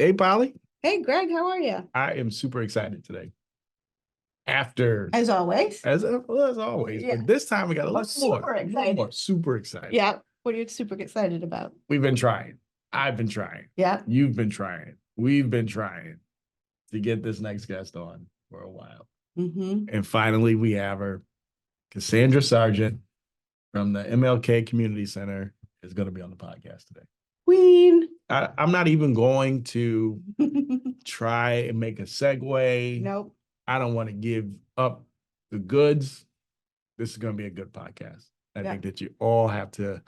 Hey, Polly. Hey, Greg, how are you? I am super excited today. As always. As always, Yeah. but this time we got a little super excited. super excited. Yeah. What are you super excited about? We've been trying. I've been trying. Yeah. You've been trying. We've been trying to get this next guest on for a while. And finally, we have her. Cassandra Sargent from the MLK Community Center is going to be on the podcast today. Queen. I'm not even going to try and make a segue. Nope. I don't want to give up the goods. This is going to be a good podcast. I think that you all have to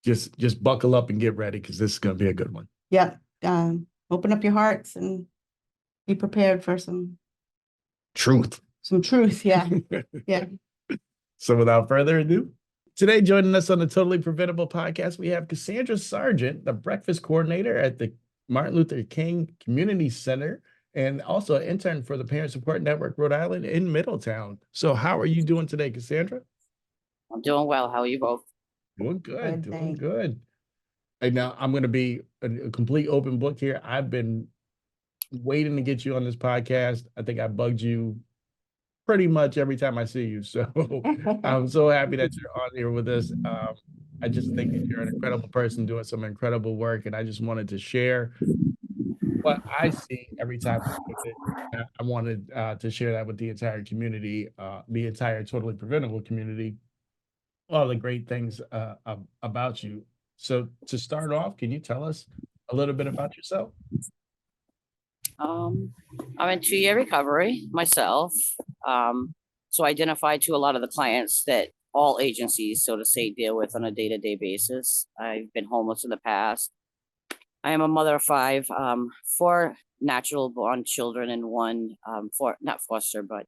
just buckle up and get ready because this is going to be a good one. Yeah. Open up your hearts and be prepared for some truth. Some truth. Yeah. Yeah. So without further ado, today joining us on the Totally Preventable podcast, we have Cassandra Sargent, the breakfast coordinator at the Martin Luther King Community Center, and also an intern for the Parent Support Network Rhode Island in Middletown. So how are you doing today, Cassandra? I'm doing well. How are you both? Doing good, doing good. And now I'm going to be a complete open book here. I've been waiting to get you on this podcast. I think I bugged you pretty much every time I see you. So I'm so happy that you're on here with us. I just think that you're an incredible person doing some incredible work. And I just wanted to share what I see every time I do it. I wanted to share that with the entire community, the entire Totally Preventable community, all the great things about you. So to start off, can you tell us a little bit about yourself? I'm in 2-year recovery myself. So I identify to a lot of the clients that all agencies, so to say, deal with on a day-to-day basis. I've been homeless in the past. I am a mother of 5, 4 natural born children and 1, not foster, but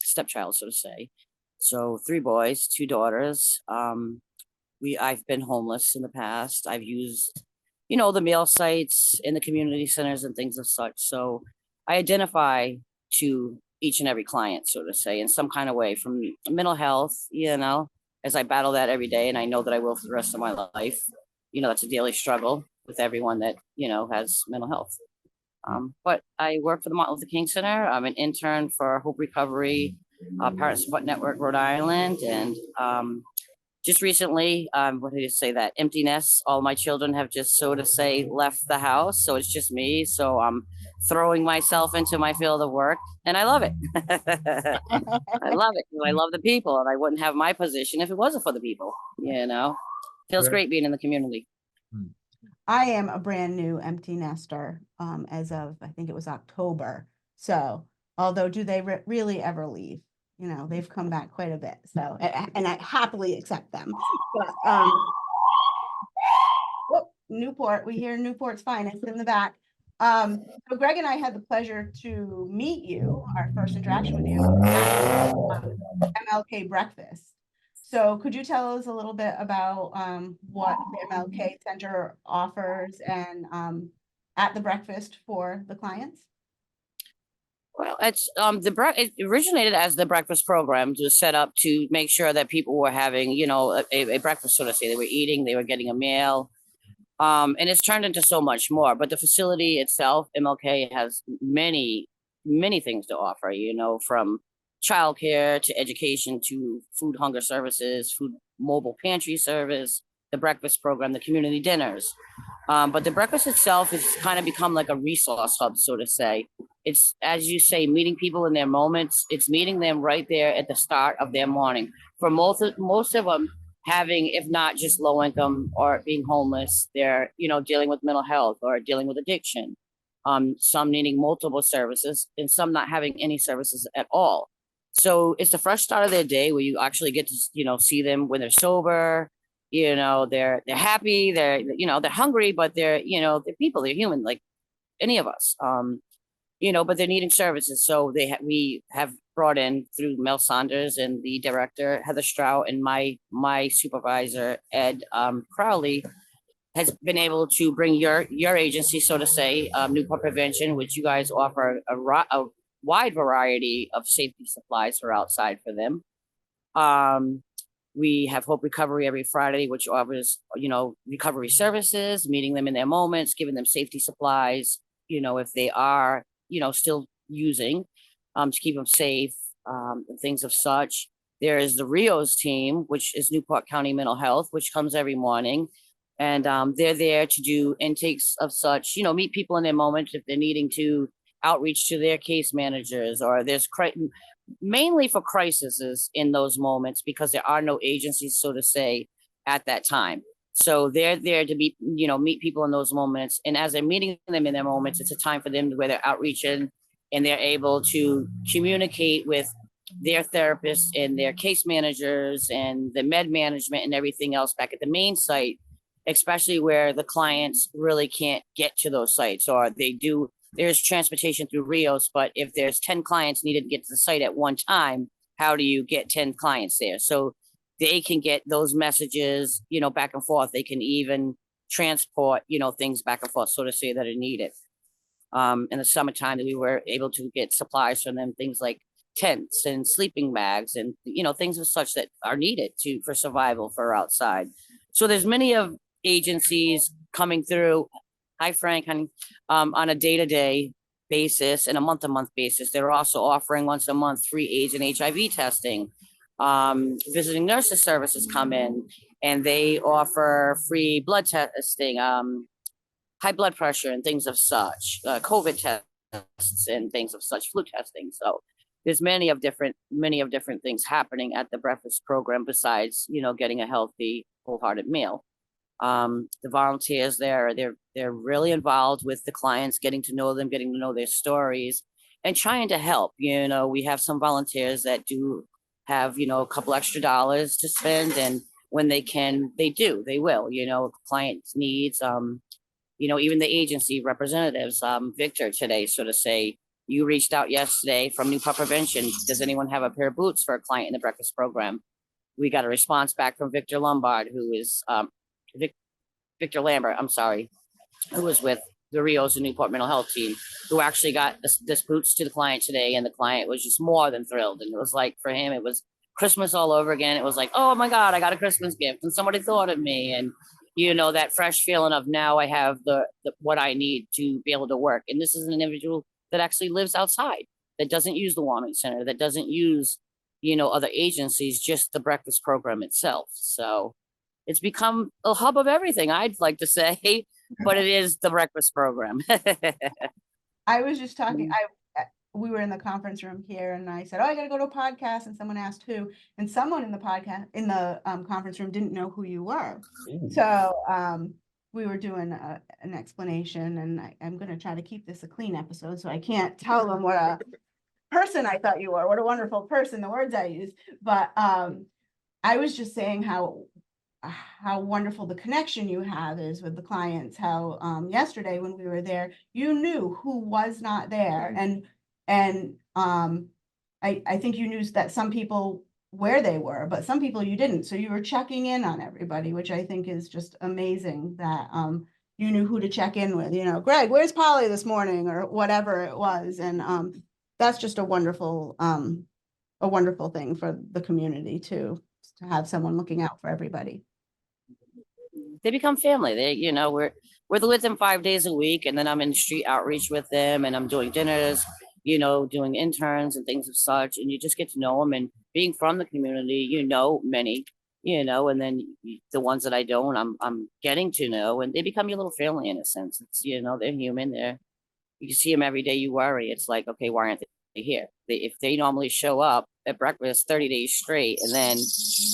stepchild, so to say. So 3 boys, 2 daughters. I've been homeless in the past. I've used the meal sites in the community centers and things of such. So I identify to each and every client, so to say, in some kind of way, from mental health, as I battle that every day. And I know that I will for the rest of my life. That's a daily struggle with everyone that, has mental health. But I work for the Martin Luther King Center. I'm an intern for Hope Recovery, Parent Support Network, Rhode Island. And just recently, what did you say, that empty nest, all my children have just, so to say, left the house. So it's just me. So I'm throwing myself into my field of work and I love it. I love it. I love the people, and I wouldn't have my position if it wasn't for the people, Feels great being in the community. I am a brand new empty nester as of, I think it was October. So although do they really ever leave? They've come back quite a bit. So, and I happily accept them. But, Newport, we hear Newport's finest in the back. So Greg and I had the pleasure to meet you, our first interaction with you, MLK breakfast. So could you tell us a little bit about what the MLK Center offers and at the breakfast for the clients? Well, it's it originated as the breakfast program, to set up to make sure that people were having, a breakfast, so to say. They were eating, they were getting a meal, and it's turned into so much more. But the facility itself, MLK, has many things to offer. From childcare to education to food hunger services, food mobile pantry service, the breakfast program, the community dinners. But the breakfast itself has kind of become like a resource hub, so to say. It's, as you say, meeting people in their moments. It's meeting them right there at the start of their morning. For most of them having, if not just low income or being homeless, they're, dealing with mental health or dealing with addiction. Some needing multiple services and some not having any services at all. So it's the fresh start of their day where you actually get to, see them when they're sober. They're happy, they're hungry, but they're people, they're human like any of us. But they're needing services. So we have brought in, through Mel Saunders and the director Heather Strout and my supervisor Ed Crowley, has been able to bring your agency, so to say, Newport Prevention, which you guys offer a wide variety of safety supplies for outside for them. We have Hope Recovery every Friday, which offers, recovery services, meeting them in their moments, giving them safety supplies, if they are, still using, to keep them safe, and things of such. There is the Rios team, which is Newport County Mental Health, which comes every morning. And they're there to do intakes of such, meet people in their moments if they're needing to outreach to their case managers, or there's mainly for crises in those moments, because there are no agencies, so to say, at that time. So they're there to meet people in those moments. And as they're meeting them in their moments, it's a time for them where they're outreaching and they're able to communicate with their therapists and their case managers and the med management and everything else back at the main site, especially where the clients really can't get to those sites, or there's transportation through Rios, but if there's 10 clients needed to get to the site at one time, how do you get 10 clients there? So they can get those messages, back and forth. They can even transport, things back and forth, so to say, that are needed. In the summertime, we were able to get supplies from them, things like tents and sleeping bags and, things of such that are needed for survival for outside. So there's many of agencies coming through. Hi, Frank, honey. On a day-to-day basis and a month-to-month basis. They're also offering once a month free AIDS and HIV testing. Visiting nurses services come in and they offer free blood testing, high blood pressure and things of such, COVID tests and things of such, flu testing. So there's many of different things happening at the breakfast program besides, getting a healthy, wholehearted meal. The volunteers there, they're really involved with the clients, getting to know them, getting to know their stories, and trying to help. We have some volunteers that do have, a couple extra dollars to spend, and when they can, they will. Clients' needs, even the agency representatives, Victor today, so to say, you reached out yesterday from Newport Prevention. Does anyone have a pair of boots for a client in the breakfast program? We got a response back from Victor Lombard, who is Victor Lambert, I'm sorry, who was with the Rios and Newport mental health team, who actually got this boots to the client today. And the client was just more than thrilled. And it was like, for him, it was Christmas all over again. It was like, oh my God, I got a Christmas gift and somebody thought of me. And, that fresh feeling of now I have the what I need to be able to work. And this is an individual that actually lives outside, that doesn't use the warming center, that doesn't use, other agencies, just the breakfast program itself. So it's become a hub of everything, I'd like to say, but it is the breakfast program. I was just talking, we were in the conference room here and I said, oh, I got to go to a podcast. And someone asked who, and someone in the conference room didn't know who you were. Ooh. So we were doing an explanation, and I'm going to try to keep this a clean episode. So I can't tell them what a person I thought you were, what a wonderful person, the words I use. But I was just saying how wonderful the connection you have is with the clients, how yesterday when we were there, you knew who was not there. And I think you knew that some people where they were, but some people you didn't. So you were checking in on everybody, which I think is just amazing that you knew who to check in with. Greg, where's Polly this morning, or whatever it was. And that's just a wonderful thing for the community to have someone looking out for everybody. They become family. We're with them 5 days a week, and then I'm in street outreach with them, and I'm doing dinners, doing interns and things of such, and you just get to know them. And being from the community, many, and then the ones that I don't, I'm getting to know, and they become your little family in a sense. It's, they're human. You see them every day. You worry. It's like, okay, why aren't they here? If they normally show up at breakfast 30 days straight, and then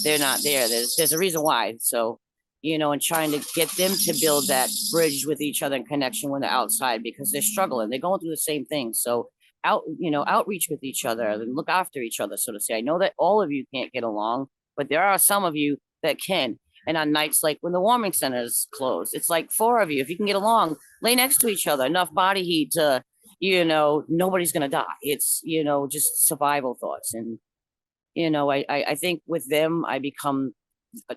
they're not there, there's a reason why. So, and trying to get them to build that bridge with each other and connection when they're outside, because they're struggling. They're going through the same thing. So outreach with each other and look after each other, so to say. I know that all of you can't get along, but there are some of you that can. And on nights like when the warming center is closed, it's like 4 of you. If you can get along, lay next to each other, enough body heat to, nobody's going to die. It's, just survival thoughts. And, I think with them, I become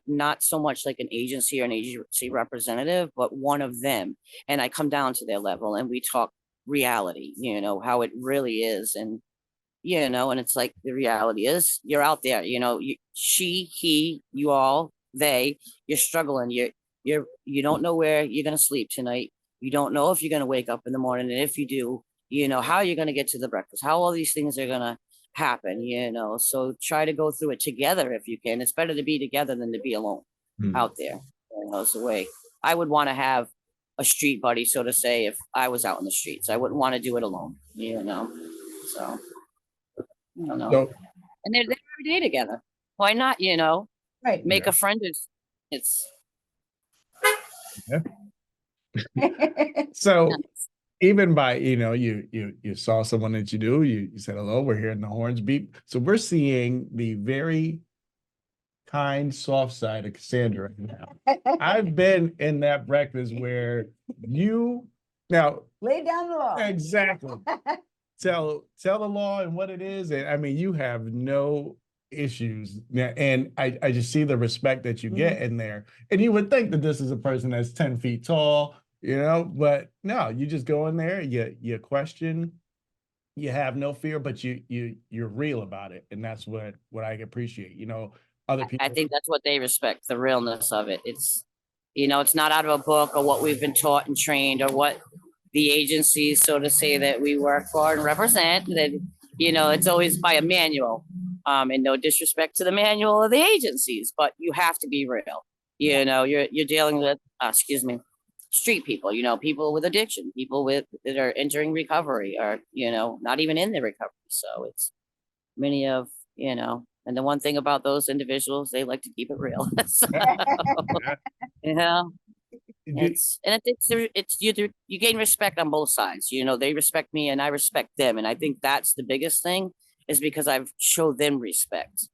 not so much like an agency or an agency representative, but one of them. And I come down to their level and we talk reality, how it really is. And, and it's like, the reality is you're out there, she, he, you all, they, you're struggling. You don't know where you're going to sleep tonight. You don't know if you're going to wake up in the morning. And if you do, how are you going to get to the breakfast? How all these things are going to happen, So try to go through it together if you can. It's better to be together than to be alone out there. It's the way I would want to have a street buddy, so to say, if I was out in the streets. I wouldn't want to do it alone, So I don't know. So, And they're every day together. Why not, Right. make a friend it's so even by, you saw someone that you do, you said, hello, we're hearing the horns beep. So we're seeing the very kind, soft side of Cassandra right now. I've been in that breakfast where now lay down the law. Exactly. Tell the law and what it is. And I mean, you have no issues. And I just see the respect that you get in there. And you would think that this is a person that's 10 feet tall, but no, you just go in there, you question, you have no fear, but you're real about it. And that's what I appreciate. Other people. I think that's what they respect, the realness of it. It's, it's not out of a book or what we've been taught and trained or what the agencies, so to say, that we work for and represent. That, it's always by a manual. And no disrespect to the manual of the agencies, but you have to be real. You're dealing with, street people, people with addiction, people that are entering recovery or, not even in the recovery. So it's many of, and the one thing about those individuals, they like to keep it real. So, you gain respect on both sides. They respect me and I respect them. And I think that's the biggest thing, is because I've showed them respect,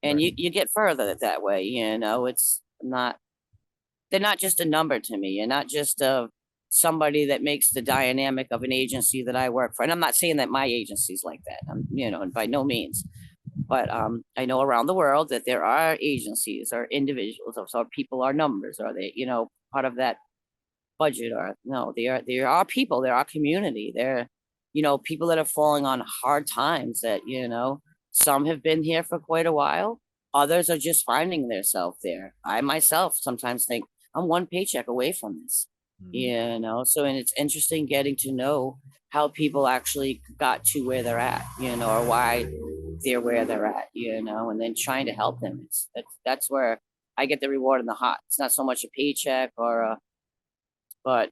and Right. you get further that way. They're not just a number to me. You're not just somebody that makes the dynamic of an agency that I work for. And I'm not saying that my agency's like that, and by no means. But I know around the world that there are agencies or individuals or people are numbers, or they, part of that budget, or no, there are people, there are community, there, people that are falling on hard times that, some have been here for quite a while. Others are just finding themselves there. I myself sometimes think I'm one paycheck away from this, so, and it's interesting getting to know how people actually got to where they're at, or why they're where they're at, and then trying to help them. That's where I get the reward in the heart. It's not so much a paycheck but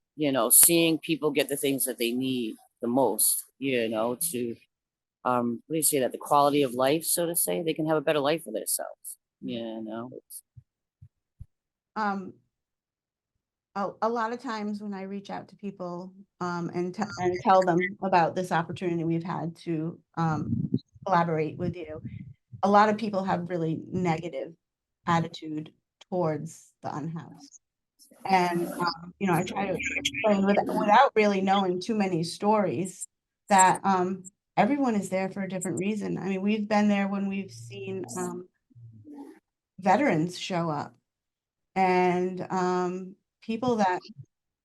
seeing people get the things that they need the most, to what do you say, that the quality of life, so to say, they can have a better life for themselves. A lot of times when I reach out to people and tell them about this opportunity we've had to collaborate with you, a lot of people have really negative attitude towards the unhoused. And, I try to explain without really knowing too many stories that everyone is there for a different reason. I mean, we've been there when we've seen veterans show up, and people that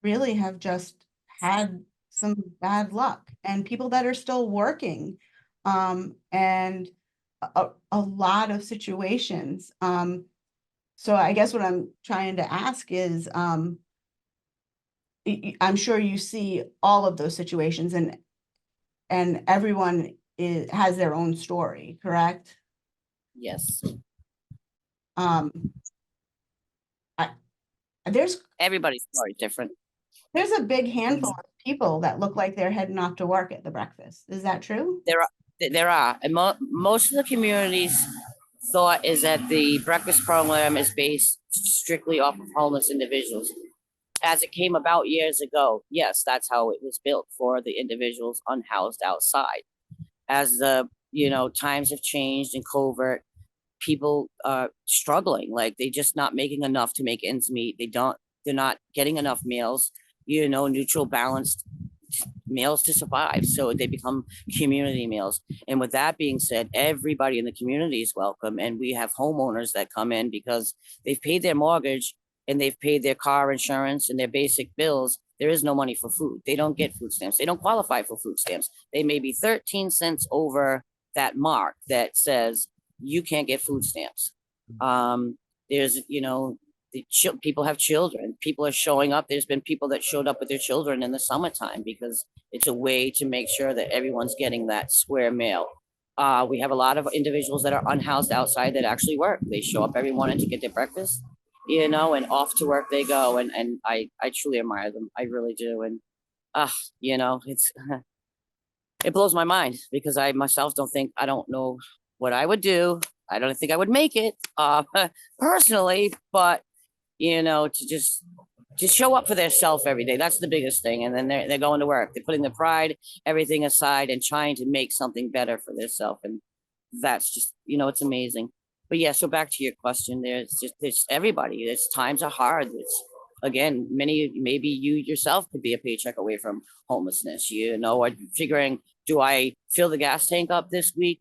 really have just had some bad luck, and people that are still working, and a lot of situations. So I guess what I'm trying to ask is, I'm sure you see all of those situations, and everyone has their own story, correct? Yes. There's Everybody's story is different. There's a big handful of people that look like they're heading off to work at the breakfast. Is that true? There are. And most of the communities' thought is that the breakfast program is based strictly off of homeless individuals. As it came about years ago, yes, that's how it was built, for the individuals unhoused outside. As the, times have changed in covert, people are struggling, like they just not making enough to make ends meet. They're not getting enough meals, neutral balanced meals to survive. So they become community meals. And with that being said, everybody in the community is welcome. And we have homeowners that come in because they've paid their mortgage and they've paid their car insurance and their basic bills. There is no money for food. They don't get food stamps. They don't qualify for food stamps. They may be 13 cents over that mark that says you can't get food stamps. There's, people have children. People are showing up. There's been people that showed up with their children in the summertime because it's a way to make sure that everyone's getting that square meal. We have a lot of individuals that are unhoused outside that actually work. They show up every morning to get their breakfast, and off to work they go. And I truly admire them. I really do. And it's it blows my mind because I myself I don't know what I would do. I don't think I would make it personally, but to just show up for their self every day. That's the biggest thing. And then they're going to work. They're putting their pride, everything aside and trying to make something better for their self. And that's just, it's amazing. But yeah, so back to your question, there's everybody. Times are hard. It's again, maybe you yourself could be a paycheck away from homelessness, or figuring, do I fill the gas tank up this week?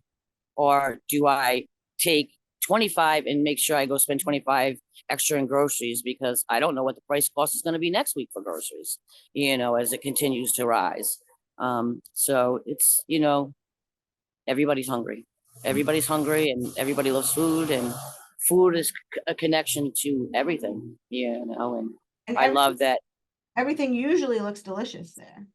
Or do I take 25 and make sure I go spend 25 extra in groceries because I don't know what the price cost is going to be next week for groceries, as it continues to rise. So it's, everybody's hungry. Everybody's hungry and everybody loves food, and food is a connection to everything, and I love that. Everything usually looks delicious there.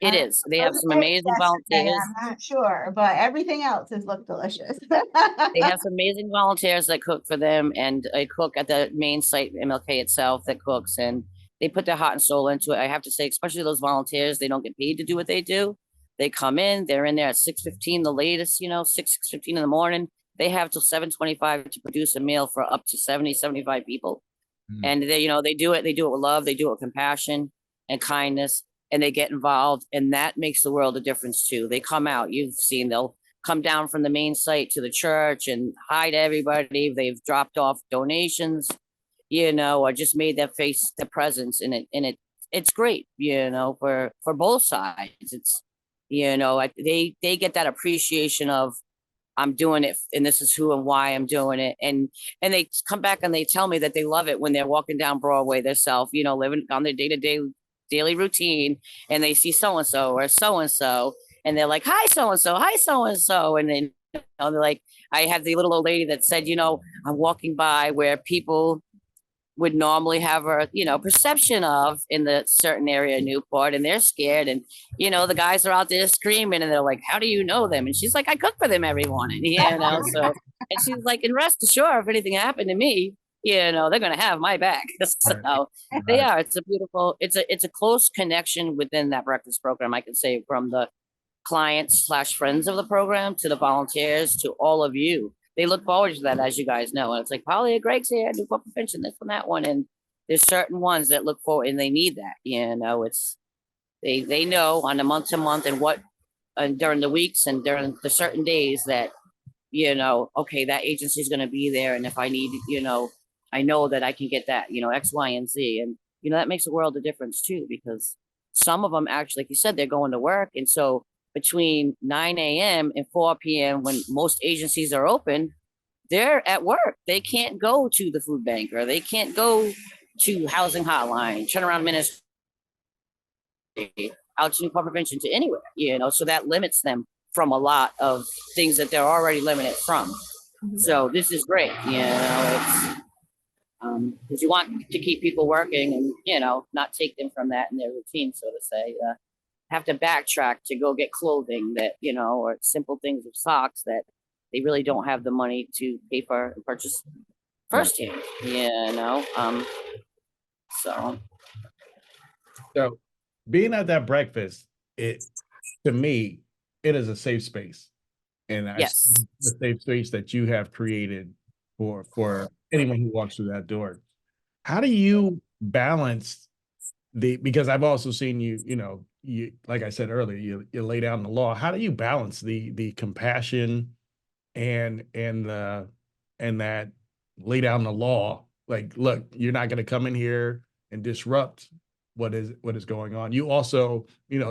It is. They have some amazing volunteers. I'm not sure, but everything else has looked delicious. They have some amazing volunteers that cook for them, and a cook at the main site, MLK itself, that cooks, and they put their heart and soul into it. I have to say, especially those volunteers, they don't get paid to do what they do. They come in, they're in there at 6:15, the latest, 6:15 in the morning. They have till 7:25 to produce a meal for up to 70, 75 people. And they do it with love. They do it with compassion and kindness. And they get involved, and that makes the world a difference too. They come out, you've seen, they'll come down from the main site to the church and hi to everybody. They've dropped off donations, or just made their face, their presence in it. And it's great, for both sides. It's, they get that appreciation of, I'm doing it, and this is who and why I'm doing it. And they come back and they tell me that they love it when they're walking down Broadway themselves, living on their day-to-day daily routine, and they see so-and-so or so-and-so, and they're like, hi, so-and-so, hi, so-and-so. And then they're like, I had the little old lady that said, I'm walking by where people would normally have a, perception of in the certain area of Newport, and they're scared. And, the guys are out there screaming, and they're like, how do you know them? And she's like, I cook for them every morning, so, and she's like, and rest assured, if anything happened to me, they're going to have my back. So they are. It's a beautiful, it's a close connection within that breakfast program. I can say, from the clients / friends of the program to the volunteers to all of you. They look forward to that, as you guys know. And it's like, Polly, Greg's here, Newport Prevention, this one, that one. And there's certain ones that look forward, and they need that. It's they know on a month to month and during the weeks and during the certain days that, okay, that agency is going to be there. And if I need, I know that I can get that, X, Y, and Z. And, that makes a world of difference too, because some of them actually, like you said, they're going to work. And so between 9 a.m. and 4 p.m., when most agencies are open, they're at work. They can't go to the food bank, or they can't go to housing hotline, turnaround ministry, out to Newport Prevention, to anywhere, so that limits them from a lot of things that they're already limited from. So this is great, it's because you want to keep people working and, not take them from that in their routine, so to say. Have to backtrack to go get clothing that, or simple things of socks that they really don't have the money to pay for and purchase firsthand, So being at that breakfast, to me, it is a safe space. And yes, the safe space that you have created for anyone who walks through that door. How do you balance because I've also seen you, you, like I said earlier, you lay down the law. How do you balance the compassion and that lay down the law? Like, look, you're not going to come in here and disrupt what is going on. You also,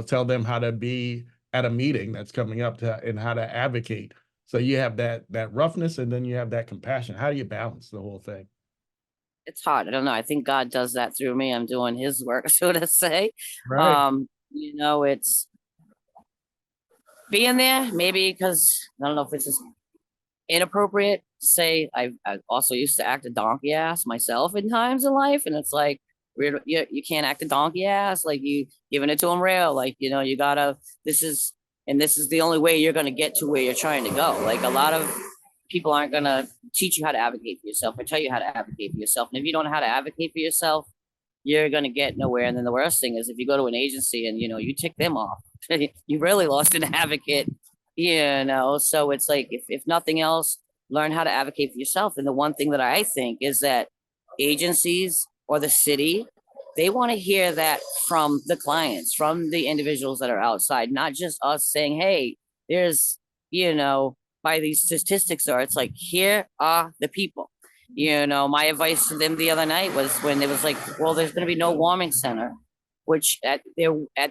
tell them how to be at a meeting that's coming up and how to advocate. So you have that roughness, and then you have that compassion. How do you balance the whole thing? It's hard. I don't know. I think God does that through me. I'm doing his work, so to say. Right. It's being there, maybe because I don't know if it's just inappropriate to say I also used to act a donkey ass myself in times in life, and it's like you can't act a donkey ass, like you giving it to them real, like you gotta, this is the only way you're gonna get to where you're trying to go. Like a lot of people aren't gonna teach you how to advocate for yourself or tell you how to advocate for yourself, and if you don't know how to advocate for yourself, you're gonna get nowhere. And then the worst thing is if you go to an agency and you tick them off, you really lost an advocate. So it's like if nothing else, learn how to advocate for yourself. And the one thing that I think is that agencies or the city, they want to hear that from the clients, from the individuals that are outside, not just us saying, hey, there's, by these statistics are, it's like, here are the people. My advice to them the other night was when it was like, well, there's going to be no warming center, which at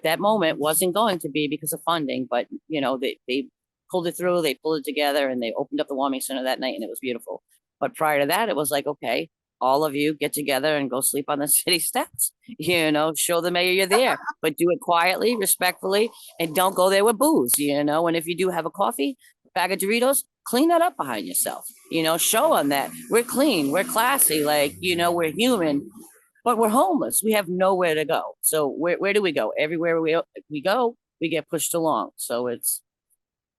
that moment wasn't going to be because of funding, but they pulled it through, they pulled it together, and they opened up the warming center that night, and it was beautiful. But prior to that, it was like, okay, all of you get together and go sleep on the city steps, show the mayor you're there, but do it quietly, respectfully, and don't go there with booze, and if you do have a coffee, bag of Doritos, clean that up behind yourself, show them that we're clean, we're classy, like, we're human, but we're homeless. We have nowhere to go. So where do we go? Everywhere we go, we get pushed along. So it's,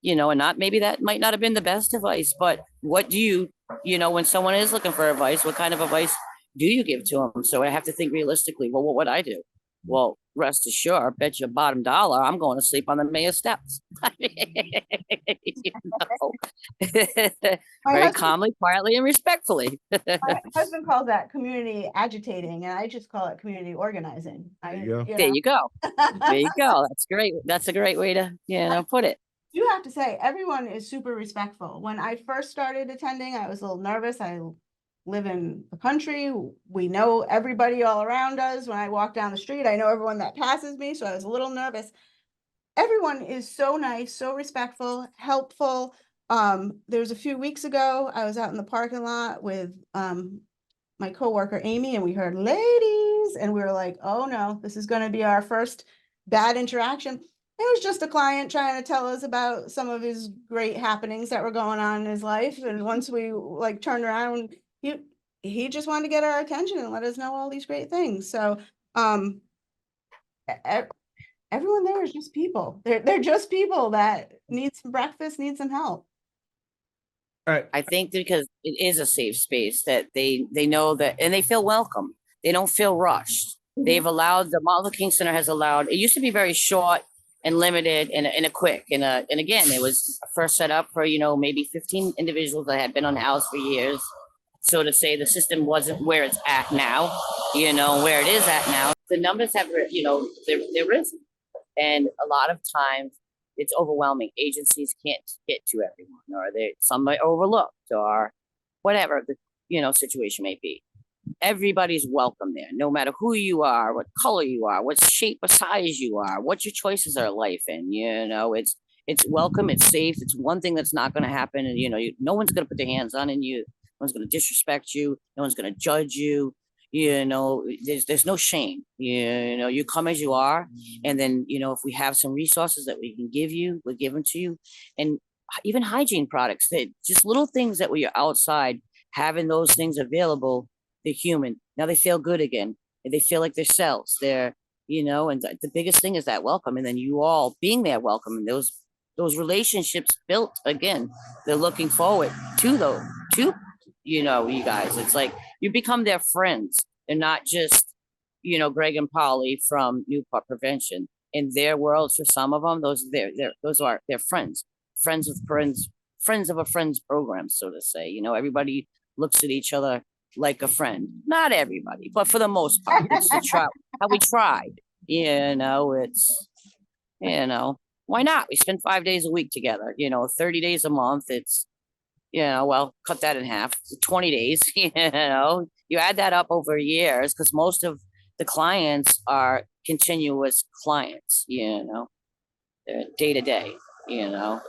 and not, maybe that might not have been the best advice, but what do you, when someone is looking for advice, what kind of advice do you give to them? So I have to think realistically, well, what would I do? Well, rest assured, bet your bottom dollar, I'm going to sleep on the mayor's steps. Very calmly, quietly, and respectfully. My husband calls that community agitating, and I just call it community organizing. There you go. There you go. That's great. That's a great way to, put it. You have to say, everyone is super respectful. When I first started attending, I was a little nervous. I live in the country. We know everybody all around us. When I walk down the street, I know everyone that passes me. So I was a little nervous. Everyone is so nice, so respectful, helpful. There was a few weeks ago, I was out in the parking lot with my coworker, Amy, and we heard ladies, and we were like, oh no, this is going to be our first bad interaction. It was just a client trying to tell us about some of his great happenings that were going on in his life. And once we turned around, he just wanted to get our attention and let us know all these great things. So everyone there is just people. They're just people that need some breakfast, need some help. All right. I think because it is a safe space that they know that, and they feel welcome. They don't feel rushed. Mm-hmm. They've allowed, the MLK Center has allowed, it used to be very short and limited and a quick. And again, it was first set up for, maybe 15 individuals that had been on the house for years. So to say the system wasn't where it's at now, where it is at now, the numbers have, they're risen. And a lot of times it's overwhelming. Agencies can't get to everyone, or some might overlooked, or whatever the, situation may be. Everybody's welcome there, no matter who you are, what color you are, what shape or size you are, what your choices are in life. And, it's welcome, it's safe. It's one thing that's not going to happen. And, no one's going to put their hands on you. No one's going to disrespect you. No one's going to judge you. There's no shame. You come as you are. And then, if we have some resources that we can give you, we'll give them to you. And even hygiene products, that just little things that when you're outside, having those things available, they're human. Now they feel good again. And they feel like themselves. They're, and the biggest thing is that welcome. And then you all being there welcome. And those relationships built again, they're looking forward to those, you guys. It's like you become their friends and not just, Greg and Polly from Newport Prevention. In their worlds, for some of them, those are their friends of a friend's program, so to say. Everybody looks at each other like a friend. Not everybody, but for the most part, it's to try how we try. It's why not? We spend 5 days a week together. 30 days a month. It's cut that in half. 20 days. You add that up over years, because most of the clients are continuous clients. They're day to day. Now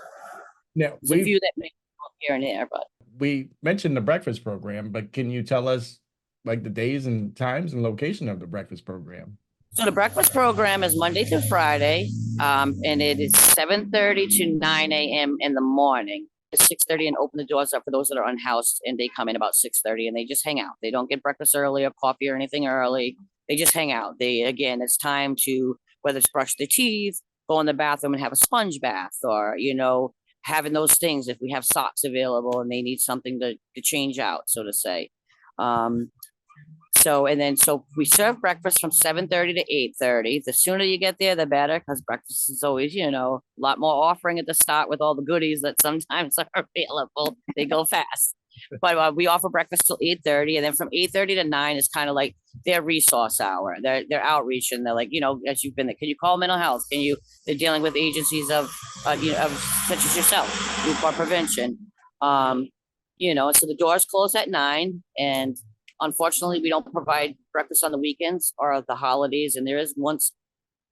there's a few that may go here and there, but. We mentioned the breakfast program, but can you tell us the days and times and location of the breakfast program? So the breakfast program is Monday through Friday, and it is 7:30 to 9 a.m. in the morning. 6:30 and open the doors up for those that are unhoused, and they come in about 6:30 and they just hang out. They don't get breakfast early or coffee or anything early. They just hang out. Again, it's time to, whether it's brush their teeth, go in the bathroom and have a sponge bath, or, having those things if we have socks available and they need something to change out, so to say. So we serve breakfast from 7:30 to 8:30. The sooner you get there, the better, because breakfast is always, a lot more offering at the start with all the goodies that sometimes are available. They go fast. But we offer breakfast till 8:30, and then from 8:30 to 9 is kind of like their resource hour, their outreach, and they're like, as you've been there, can you call mental health? They're dealing with agencies of such as yourself, Newport Prevention. So the doors close at 9, and unfortunately, we don't provide breakfast on the weekends or the holidays, and there is once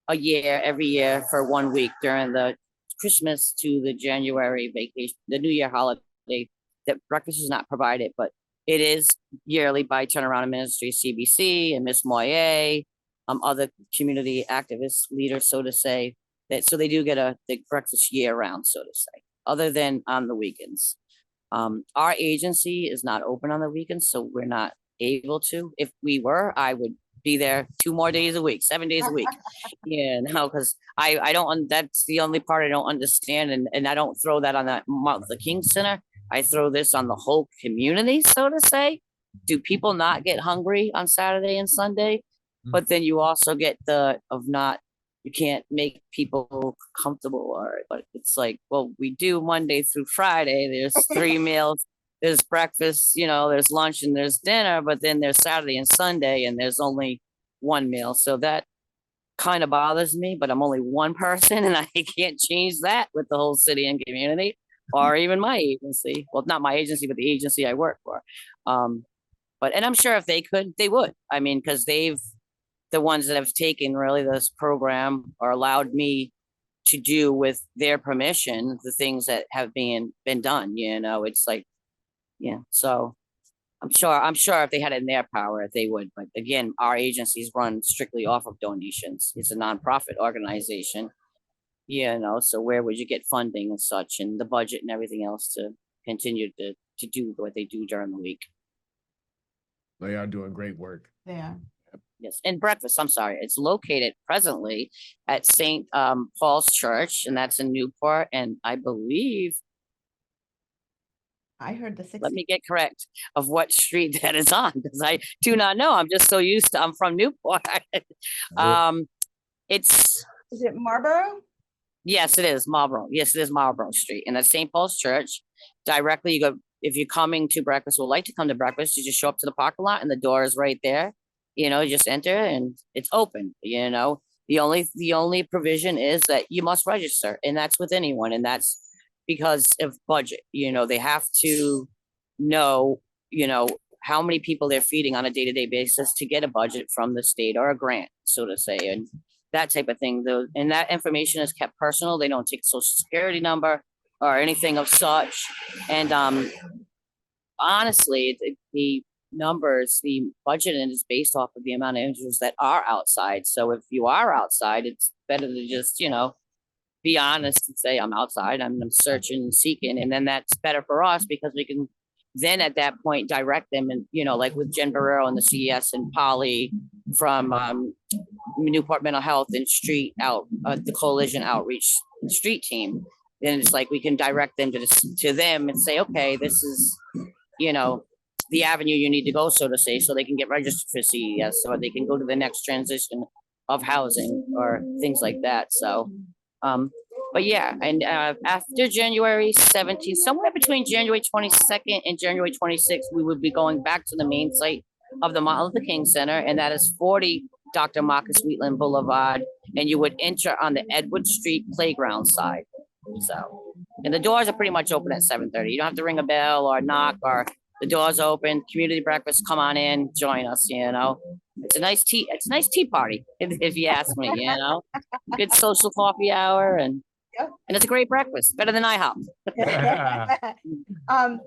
a year, every year for 1 week during the Christmas to the January vacation, the New Year holiday, that breakfast is not provided, but it is yearly by Turnaround Ministry, CBC, and Miss Moyer, other community activist leaders, so to say, so they do get the breakfast year round, so to say, other than on the weekends. Our agency is not open on the weekends, so we're not able to. If we were, I would be there 2 more days a week, 7 days a week. Because I don't, that's the only part I don't understand. And I don't throw that on the King Center. I throw this on the whole community, so to say. Do people not get hungry on Saturday and Sunday? Mm-hmm. But then you also get you can't make people comfortable, but it's like, well, we do Monday through Friday. There's 3 meals. There's breakfast, there's lunch and there's dinner, but then there's Saturday and Sunday and there's only 1 meal. So that kind of bothers me, but I'm only one person and I can't change that with the whole city and community or even my agency. Well, not my agency, but the agency I work for. And I'm sure if they could, they would. I mean, because the ones that have taken really this program or allowed me to do with their permission, the things that have been done, it's like, yeah, so I'm sure if they had it in their power, they would. But again, our agencies run strictly off of donations. It's a nonprofit organization, so where would you get funding and such, and the budget and everything else to continue to do what they do during the week? They are doing great work. They are. Yes, and breakfast, I'm sorry, it's located presently at St. Paul's Church, and that's in Newport, and I believe, I heard the 60. Let me get correct of what street that is on, because I do not know. I'm just so used to, I'm from Newport. Is it Marlborough? Yes, it is Marlborough. Yes, it is Marlborough Street. And that's St. Paul's Church. Directly, you go, if you're coming to breakfast, would like to come to breakfast, you just show up to the parking lot and the door is right there. Just enter and it's open, The only provision is that you must register, and that's with anyone, and that's because of budget. They have to know, how many people they're feeding on a day-to-day basis to get a budget from the state or a grant, so to say, and that type of thing. And that information is kept personal. They don't take a social security number or anything of such. And honestly, the numbers, the budget is based off of the amount of individuals that are outside. So if you are outside, it's better to just, be honest and say, I'm outside, I'm searching and seeking. And then that's better for us because we can then at that point direct them. And, like with Jen Barrero and the CES and Polly from Newport Mental Health and the Coalition Outreach Street Team. Then it's like we can direct them to them and say, okay, this is, the avenue you need to go, so to say, so they can get registered for CES or they can go to the next transition of housing or things like that. So, but yeah, and after January 17th, somewhere between January 22nd and January 26th, we would be going back to the main site of the Martin Luther King Center, and that is 40 Dr. Marcus Wheatland Boulevard, and you would enter on the Edward Street playground side. So, and the doors are pretty much open at 7:30. You don't have to ring a bell or knock, or the doors open. Community breakfast, come on in, join us. It's a nice tea. It's a nice tea party, if you ask me. Good social coffee hour, and it's a great breakfast, better than IHOP. And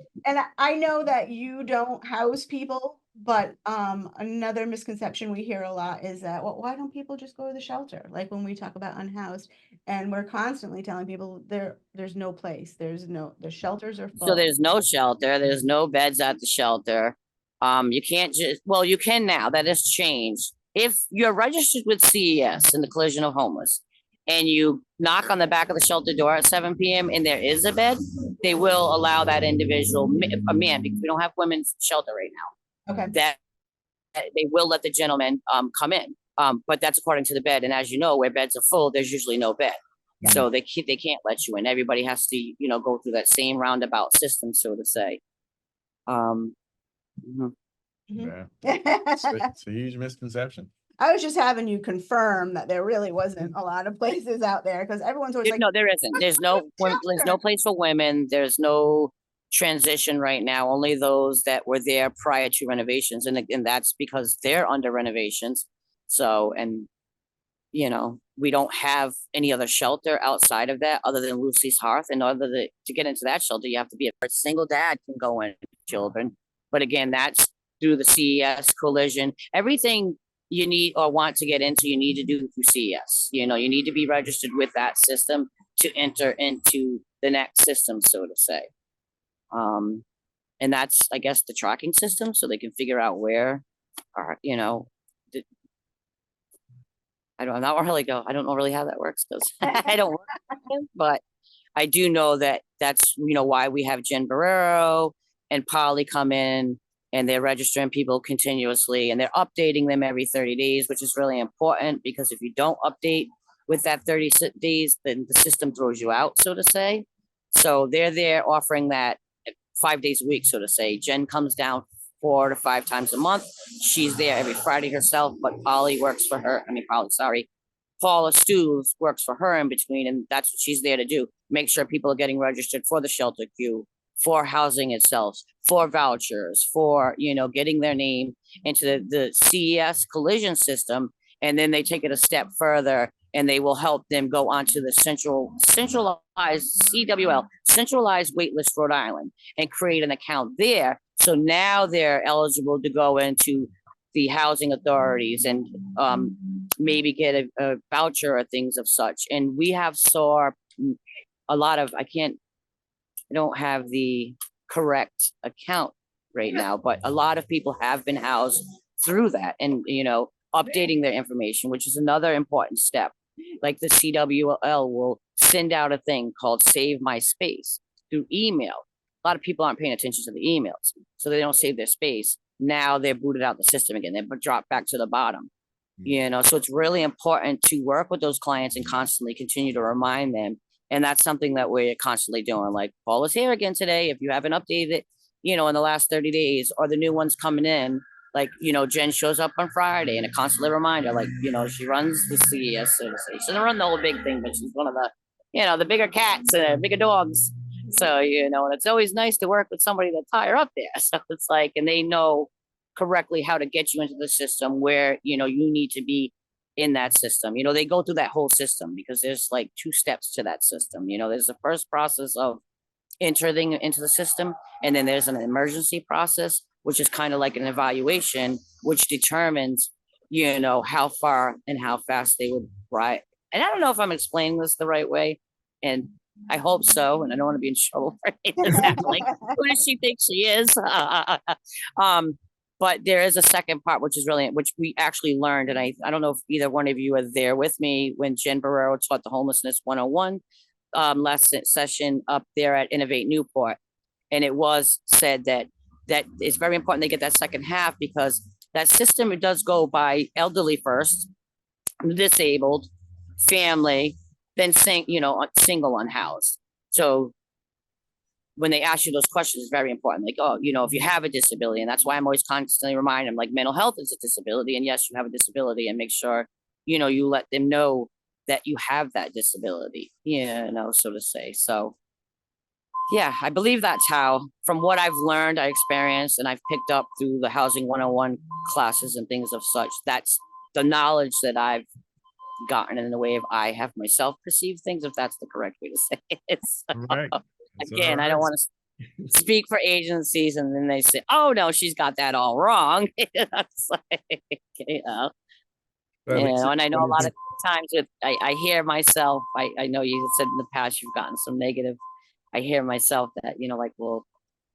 I know that you don't house people But another misconception we hear a lot is that, well, why don't people just go to the shelter? Like when we talk about unhoused, and we're constantly telling people there's no place. The shelters are So full. there's no shelter, there's no beds at the shelter. You can't just, well, you can now, that has changed. If you're registered with CES in the Collision of Homeless and you knock on the back of the shelter door at 7 p.m. and there is a bed, they will allow that individual, a man, because we don't have women's shelter right now, Okay. that they will let the gentleman come in. But that's according to the bed. And as you know, where beds are full, there's usually no bed. Yeah. So they can't let you in. Everybody has to, go through that same roundabout system, so to say. Mhm. Yeah. It's a huge misconception. I was just having you confirm that there really wasn't a lot of places out there, because everyone's always like, No, there isn't. There's no place for women. There's no transition right now. Only those that were there prior to renovations, and that's because they're under renovations. So, and we don't have any other shelter outside of that other than Lucy's Hearth. In order to get into that shelter, you have to be a single dad can go in, children. But again, that's through the CES Collision. Everything you need or want to get into, you need to do through CES. You need to be registered with that system to enter into the next system, so to say. And that's, I guess, the tracking system, so they can figure out where, or I don't know really how that works, because I don't work with them, but I do know that that's, why we have Jen Barrero and Polly come in, and they're registering people continuously, and they're updating them every 30 days, which is really important, because if you don't update with that 30 days, then the system throws you out, so to say. So they're there offering that 5 days a week, so to say. Jen comes down 4 to 5 times a month. She's there every Friday herself, but Paula Stews works for her in between, and that's what she's there to do. Make sure people are getting registered for the shelter queue, for housing itself, for vouchers, for, getting their name into the CES Collision system. And then they take it a step further, and they will help them go onto the centralized CWL, centralized waitlist Rhode Island, and create an account there. So now they're eligible to go into the housing authorities and maybe get a voucher or things of such. And we have saw a lot of, I don't have the correct account right now, but a lot of people have been housed through that, and updating their information, which is another important step. Like the CWL will send out a thing called Save My Space through email. A lot of people aren't paying attention to the emails, so they don't save their space. Now they're booted out the system again. They're dropped back to the bottom. So it's really important to work with those clients and constantly continue to remind them. And that's something that we're constantly doing. Like, Paul is here again today. If you haven't updated it, in the last 30 days, or the new ones coming in, like, Jen shows up on Friday, and a constantly reminder, like, she runs the CES, so to say. She doesn't run the whole big thing, but she's one of the, the bigger cats and bigger dogs. So, and it's always nice to work with somebody that's higher up there. So it's like, and they know correctly how to get you into the system where, you need to be in that system. They go through that whole system, because there's like 2 steps to that system. There's the first process of entering into the system, and then there's an emergency process, which is kind of like an evaluation, which determines, how far and how fast they would ride. And I don't know if I'm explaining this the right way, and I hope so, and I don't want to be in trouble for it. Like, who does she think she is? But there is a second part, which is really, which we actually learned, and I don't know if either one of you were there with me when Jen Barrero taught the Homelessness 101 last session up there at Innovate Newport. And it was said that it's very important they get that second half, because that system, it does go by elderly first, disabled, family, then single unhoused. So when they ask you those questions, it's very important. Like, oh, if you have a disability, and that's why I'm always constantly reminding them, like, mental health is a disability, and yes, you have a disability, and make sure, you let them know that you have that disability, so to say. So yeah, I believe that's how, from what I've learned, I experienced, and I've picked up through the Housing 101 classes and things of such, that's the knowledge that I've gotten in the way of I have myself perceived things, if that's the correct way to say it. So, Right. again, I don't want to speak for agencies, and then they say, "Oh no, she's got that all wrong." It's like, Well, at least and I know a it's- lot of times with I hear myself. I know you said in the past you've gotten some negative. I hear myself that like, well,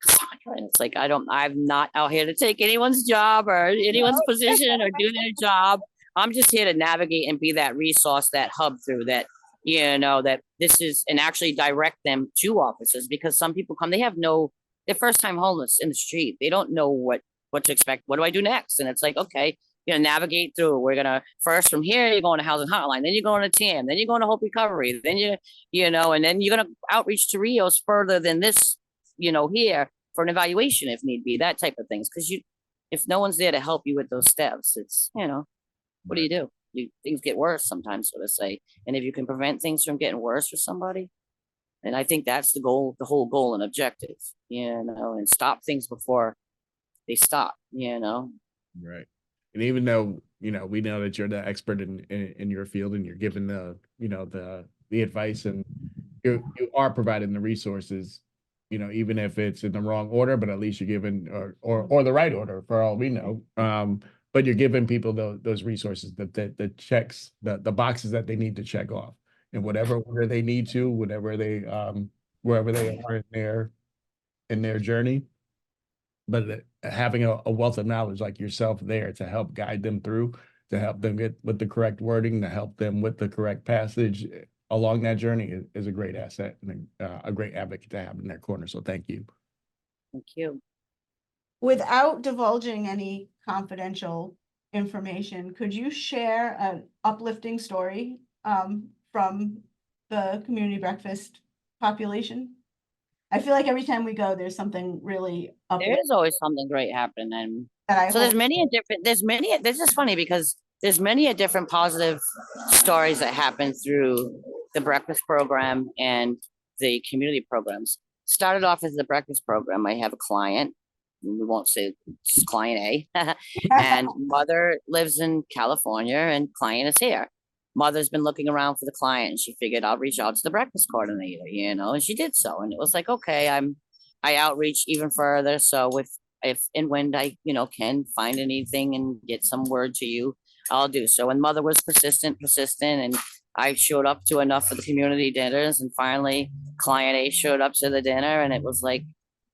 Cassandra, and it's like I'm not out here to take anyone's job or anyone's position or do their job. I'm just here to navigate and be that resource, that hub through that, that this is, and actually direct them to offices, because some people come, they have they're first time homeless in the street. They don't know what to expect. What do I do next? And it's like, okay, navigate through. We're gonna first from here, you're going to housing hotline, then you're going to TAM, then you're going to Hope Recovery, then and then you're gonna outreach to Rios further than this, here for an evaluation if need be, that type of things. Because if no one's there to help you with those steps, it's what do you do? Things get worse sometimes, so to say. And if you can prevent things from getting worse for somebody, and I think that's the goal, the whole goal and objective, and stop things before they stop, Right. And even though, we know that you're the expert in your field, and you're giving the advice, and you are providing the resources, even if it's in the wrong order, but at least you're giving, or the right order for all we know. But you're giving people those resources, the checks, the boxes that they need to check off in whatever order they need to, wherever they are in their journey. But having a wealth of knowledge like yourself there to help guide them through, to help them get with the correct wording, to help them with the correct passage along that journey is a great asset and a great advocate to have in their corner. So thank you. Thank you. Without divulging any confidential information, could you share an uplifting story from the community breakfast population? I feel like every time we go, there's something really uplifting. There is always something great happening. And so there's this is funny because there's many different positive stories that happen through the breakfast program and the community programs. Started off as the breakfast program. I have a client, we won't say it's client A, and mother lives in California and client is here. Mother's been looking around for the client, and she figured I'll reach out to the breakfast coordinator, and she did so. And it was like, okay, I outreach even further. So if and when I, can find anything and get some word to you, I'll do so. And mother was persistent, and I showed up to enough for the community dinners, and finally client A showed up to the dinner, and it was like,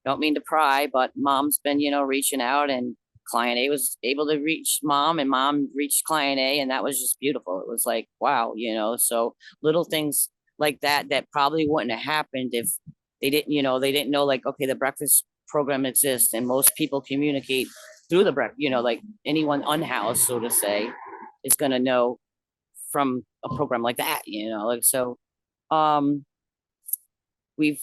don't mean to pry, but mom's been, reaching out, and client A was able to reach mom, and mom reached client A, and that was just beautiful. It was like, wow, so little things like that probably wouldn't have happened if they didn't know, like, okay, the breakfast program exists, and most people communicate through the breakfast, like anyone unhoused, so to say, is going to know from a program like that, like, so we've,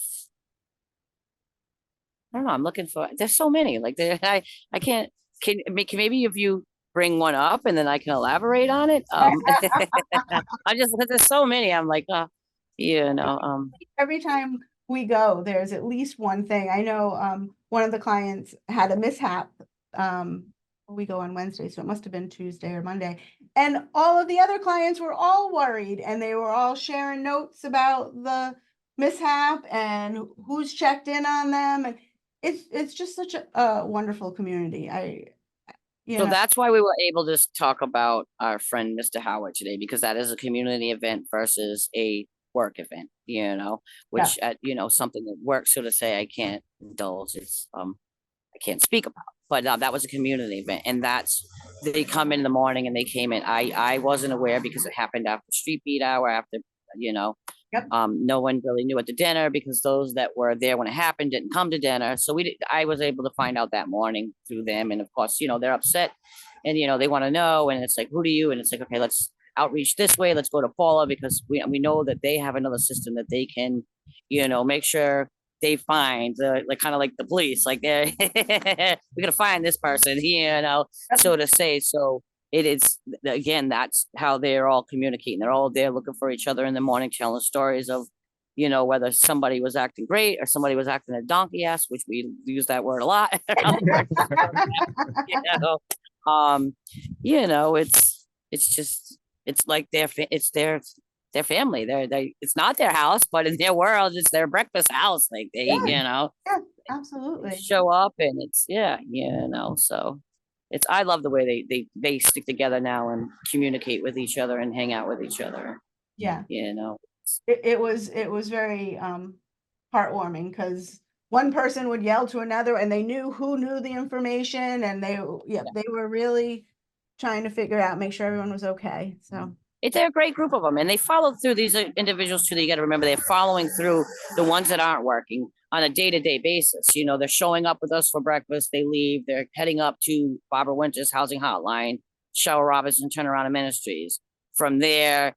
I don't know, I'm looking for, there's so many, like I can't, can maybe if you bring one up and then I can elaborate on it. I just, there's so many, I'm like, every time we go, there's at least one thing. I know one of the clients had a mishap. We go on Wednesday, so it must have been Tuesday or Monday. And all of the other clients were all worried, and they were all sharing notes about the mishap and who's checked in on them. And it's just such a wonderful community. So that's why we were able to talk about our friend Mr. Howard today, because that is a community event versus a work event, which at something that works, so to say, I can't indulge. It's I can't speak about. But that was a community event, and they come in the morning, and they came in. I wasn't aware because it happened after street beat hour, after no one really knew at the dinner, because those that were there when it happened didn't come to dinner. So I was able to find out that morning through them, and of course, they're upset, and they want to know, and it's like, who do you? And it's like, okay, let's outreach this way. Let's go to Paula, because we know that they have another system that they can, make sure they find, like, kind of like the police, like they're we're gonna find this person, so to say. So it is, again, that's how they're all communicating. They're all there looking for each other in the morning, telling stories of, whether somebody was acting great or somebody was acting a donkey ass, which we use that word a lot. It's just, it's like it's their family. It's not their house, but in their world, it's their breakfast house. Like they, Absolutely. show up, and it's so I love the way they stick together now and communicate with each other and hang out with each other. Yeah. It's It was very heartwarming because one person would yell to another and they knew who knew the information, and they were really trying to figure out, make sure everyone was okay. So they're a great group of them, and they follow through. These individuals too. You got to remember they're following through the ones that aren't working on a day-to-day basis. They're showing up with us for breakfast. They leave. They're heading up to Barbara Winter's housing hotline, Cheryl Robinson Turnaround Ministries. From there,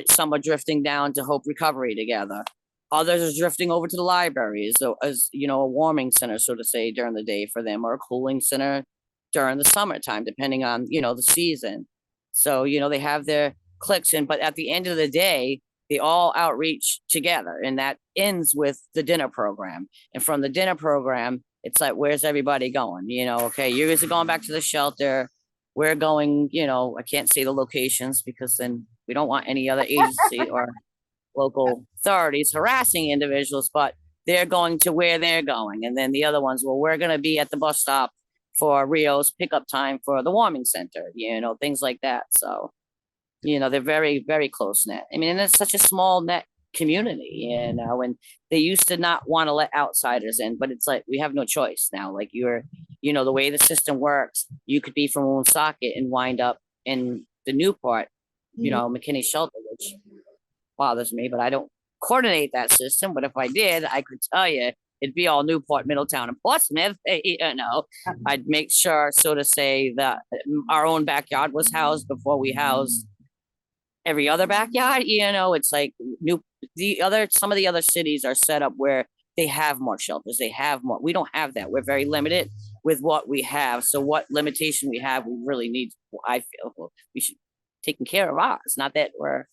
some are drifting down to Hope Recovery together. Others are drifting over to the library as a warming center, so to say, during the day for them, or a cooling center during the summertime, depending on the season. So they have their clicks in, but at the end of the day, they all outreach together, and that ends with the dinner program. And from the dinner program, it's like, where's everybody going? Okay, you guys are going back to the shelter. We're going, I can't say the locations because then we don't want any other agency or local authorities harassing individuals, but they're going to where they're going. And then the other ones, well, we're going to be at the bus stop for Rio's pickup time for the warming center, things like that. So they're very, very close knit. I mean, and it's such a small net community, and they used to not want to let outsiders in, but it's like, we have no choice now. Like the way the system works, you could be from Woonsocket and wind up in the Newport, McKinney shelter, which bothers me, but I don't coordinate that system. But if I did, I could tell you, it'd be all Newport, Middletown, and Portsmouth. I'd make sure, so to say, that our own backyard was housed before we housed every other backyard. It's like some of the other cities are set up where they have more shelters. They have more. We don't have that. We're very limited with what we have. So what limitation we have, we really need, I feel, we should taking care of ours. Not that we're,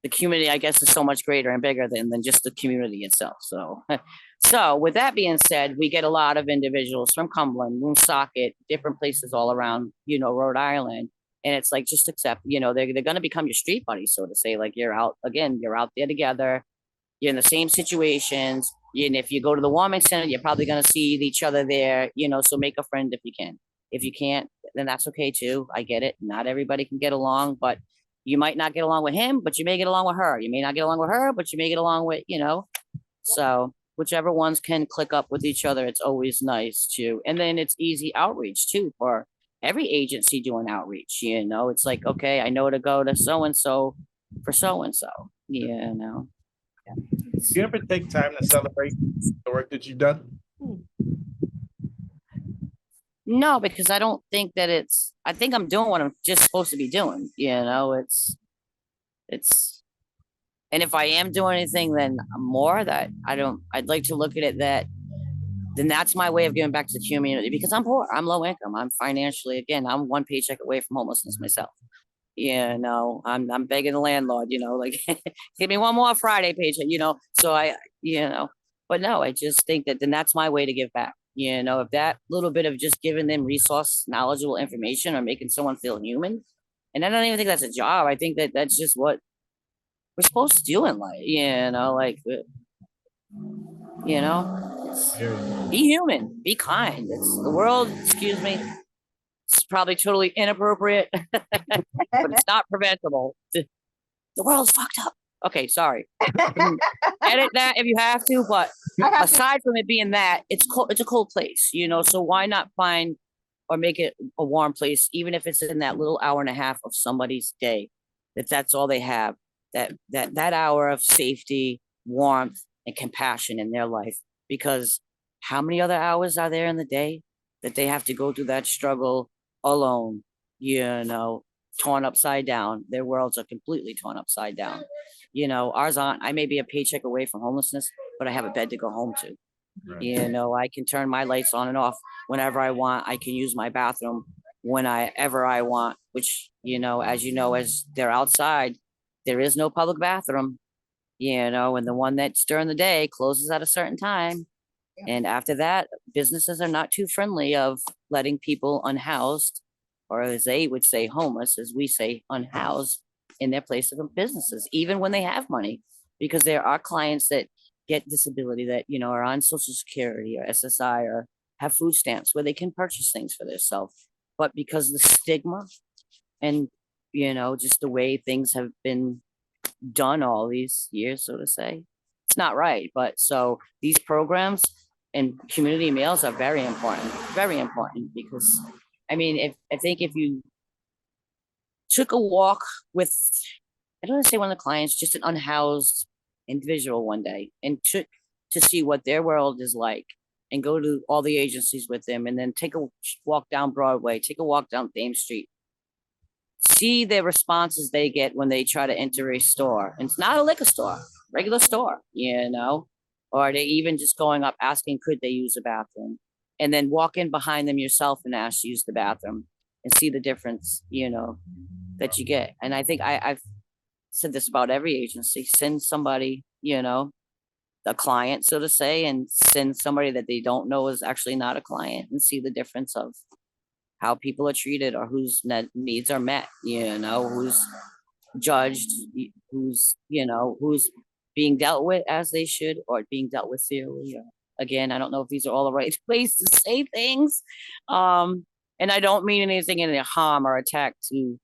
the community, I guess, is so much greater and bigger than just the community itself. So with that being said, we get a lot of individuals from Cumberland, Woonsocket, different places all around, Rhode Island. And it's like, just accept, they're going to become your street buddies, so to say. Like, you're out there together. You're in the same situations. And if you go to the warming center, you're probably going to see each other there, so make a friend if you can. If you can't, then that's okay too. I get it. Not everybody can get along, but you might not get along with him, but you may get along with her. You may not get along with her, but you may get along with, so whichever ones can click up with each other, it's always nice to. And then it's easy outreach too for every agency doing outreach. It's like, okay, I know to go to so-and-so for so-and-so, Do you ever take time to celebrate the work that you've done? No, because I don't think that I think I'm doing what I'm just supposed to be doing. It's, and if I am doing anything, then more I'd like to look at it then that's my way of giving back to the community, because I'm poor. I'm low income. I'm financially, again, I'm one paycheck away from homelessness myself. I'm begging the landlord, like, give me one more Friday paycheck, so but no, I just think that then that's my way to give back. If that little bit of just giving them resource, knowledgeable information, or making someone feel human. And I don't even think that's a job. I think that that's just what we're supposed to do in life, be human, be kind. It's the world, excuse me, it's probably totally inappropriate, but it's not preventable. The world's fucked up. Okay, sorry. Edit that if you have to, but aside from it being that, it's a cold place, so why not find or make it a warm place, even if it's in that little hour and a half of somebody's day, that's all they have, that hour of safety, warmth, and compassion in their life. Because how many other hours are there in the day that they have to go through that struggle alone, torn upside down? Their worlds are completely torn upside down. Ours aren't. I may be a paycheck away from homelessness, but I have a bed to go home to. Right. I can turn my lights on and off whenever I want. I can use my bathroom whenever I want, which, as they're outside, there is no public bathroom, and the one that's during the day closes at a certain time. Yeah. And after that, businesses are not too friendly of letting people unhoused, or as they would say, homeless, as we say, unhoused, in their place of businesses, even when they have money, because there are clients that get disability, that, you know, are on Social Security or SSI or have food stamps where they can purchase things for themselves. But because of the stigma and, you know, just the way things have been done all these years, so to say, it's not right. But so these programs and community meals are very important because, I mean, I think if you took a walk with, I don't want to say one of the clients, just an unhoused individual one day, and took to see what their world is like, and go to all the agencies with them, and then take a walk down Broadway, take a walk down Thames Street, see the responses they get when they try to enter a store. And it's not a liquor store, regular store, you know, or they even just going up asking, could they use the bathroom? And then walk in behind them yourself and ask to use the bathroom and see the difference, you know, that you get. And I think I've said this about every agency: send somebody, you know, a client, so to say, and send somebody that they don't know is actually not a client, and see the difference of how people are treated, or whose needs are met, you know, who's judged, who's, you know, who's being dealt with as they should, or being dealt with fairly. Again, I don't know if these are all the right ways to say things. And I don't mean anything in a harm or attack to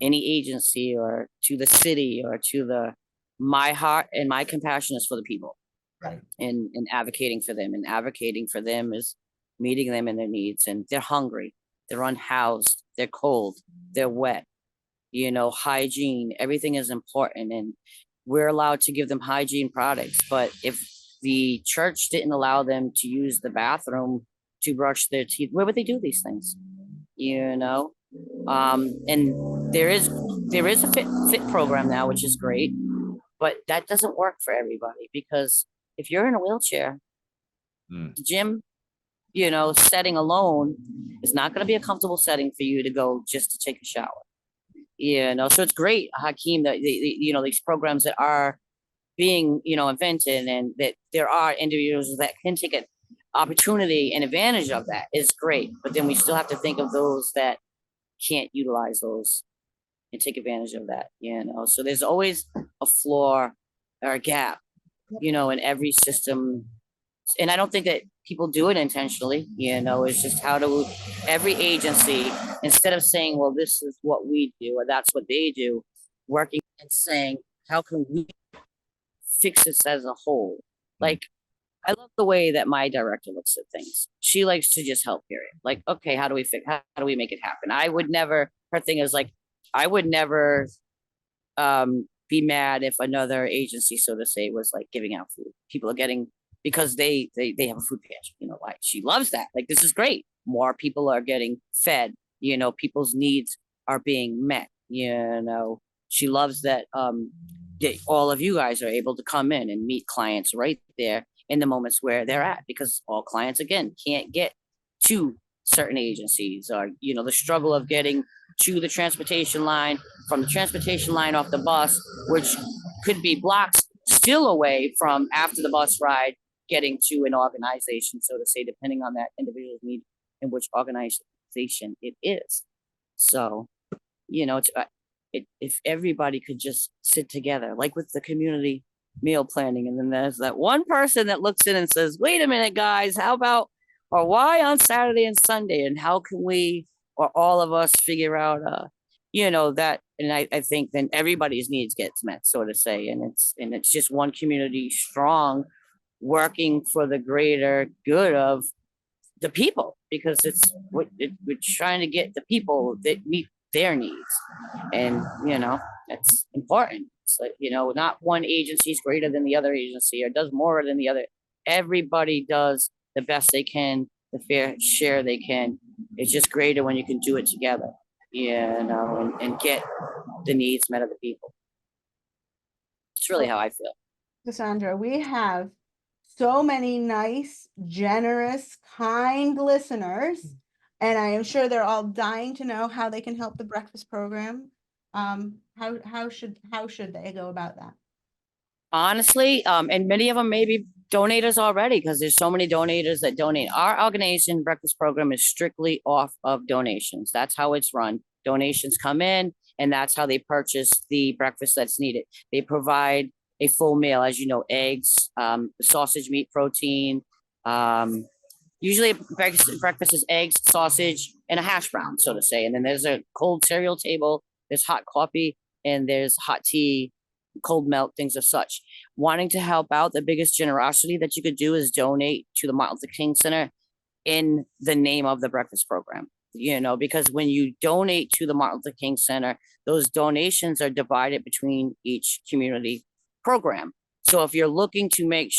any agency or to the city or to the, my heart and my compassion is for the people. Right. And advocating for them, and advocating for them is meeting them in their needs. And they're hungry, they're unhoused, they're cold, they're wet, you know, hygiene, everything is important. And we're allowed to give them hygiene products. But if the church didn't allow them to use the bathroom to brush their teeth, where would they do these things? You know? And there is a fit program now, which is great, but that doesn't work for everybody, because if you're in a wheelchair, the gym, you know, setting alone is not going to be a comfortable setting for you to go just to take a shower. You know, so it's great, Hakeem, that you know, these programs that are being, you know, invented, and that there are individuals that can take an opportunity and advantage of that is great. But then we still have to think of those that can't utilize those and take advantage of that, you know. So there's always a flaw or a gap, you know, in every system. And I don't think that people do it intentionally, you know. It's just how do every agency, instead of saying, well, this is what we do or that's what they do, working and saying, how can we fix this as a whole? Like, I love the way that my director looks at things. She likes to just help, period. Like, okay, how do we make it happen? I would never, her thing is like, I would never be mad if another agency, so to say, was like giving out food. People are getting, because they have a food pantry, you know, like she loves that. Like, this is great. More people are getting fed, you know, people's needs are being met, you know. She loves that all of you guys are able to come in and meet clients right there in the moments where they're at, because all clients, again, can't get to certain agencies, or, you know, the struggle of getting to the transportation line, from the transportation line off the bus, which could be blocks still away from after the bus ride, getting to an organization, so to say, depending on that individual's need and which organization it is. So, you know, if everybody could just sit together, like with the community meal planning, and then there's that one person that looks in and says, wait a minute, guys, how about, or why on Saturday and Sunday, and how can we, or all of us, figure out, you know, that. And I think then everybody's needs gets met, so to say, and it's just one community strong, working for the greater good of the people, because we're trying to get the people that meet their needs. And, you know, that's important. It's like, you know, not one agency is greater than the other agency or does more than the other. Everybody does the best they can, the fair share they can. It's just greater when you can do it together, you know, and get the needs met of the people. It's really how I feel. Cassandra, we have so many nice, generous, kind listeners, and I am sure they're all dying to know how they can help the breakfast program. How should they go about that? Honestly, and many of them may be donators already, because there's so many donators that donate. Our organization breakfast program is strictly off of donations. That's how it's run. Donations come in, and that's how they purchase the breakfast that's needed. They provide a full meal, as you know, eggs, sausage, meat, protein. Usually breakfast is eggs, sausage, and a hash brown, so to say. And then there's a cold cereal table, there's hot coffee, and there's hot tea, cold milk, things of such. Wanting to help out, the biggest generosity that you could do is donate to the Martin Luther King Center in the name of the breakfast program. Because when you donate to the Martin Luther King Center, those donations are divided between each community program. So if you're looking to make